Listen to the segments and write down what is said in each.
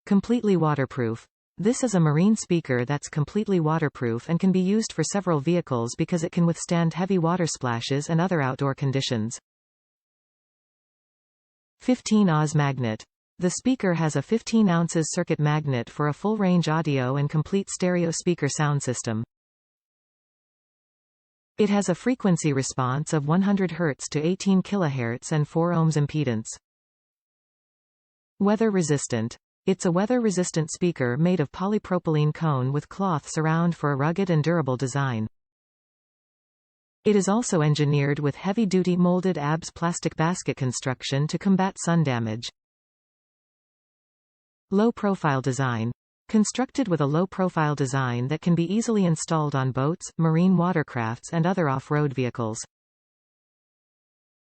Completely waterproof. This is a marine speaker that's completely waterproof and can be used for several vehicles because it can withstand heavy water splashes and other outdoor conditions. 15 Oz magnet. The speaker has a 15 ounces circuit magnet for a full-range audio and complete stereo speaker sound system. It has a frequency response of 100 Hz to 18 kHz and 4 ohms impedance. Weather resistant. It's a weather-resistant speaker made of polypropylene cone with cloth surround for a rugged and durable design. It is also engineered with heavy-duty molded ABS plastic basket construction to combat sun damage. Low-profile design. Constructed with a low-profile design that can be easily installed on boats, marine watercrafts and other off-road vehicles.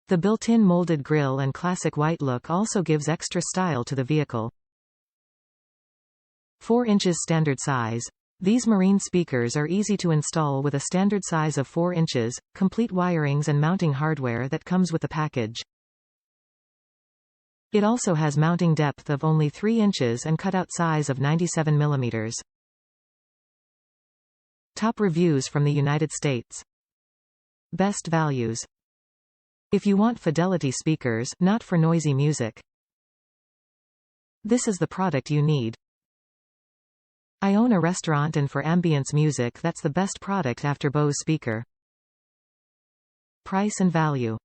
The built-in molded grille and classic white look also gives extra style to the vehicle. 4 inches standard size. These marine speakers are easy to install with a standard size of 4 inches, complete wirings and mounting hardware that comes with the package. It also has mounting depth of only 3 inches and cutout size of 97 mm. Top reviews from the United States. Best values. If you want fidelity speakers, not for noisy music, this is the product you need. I own a restaurant and for ambience music that's the best product after Bose speaker. Price and value.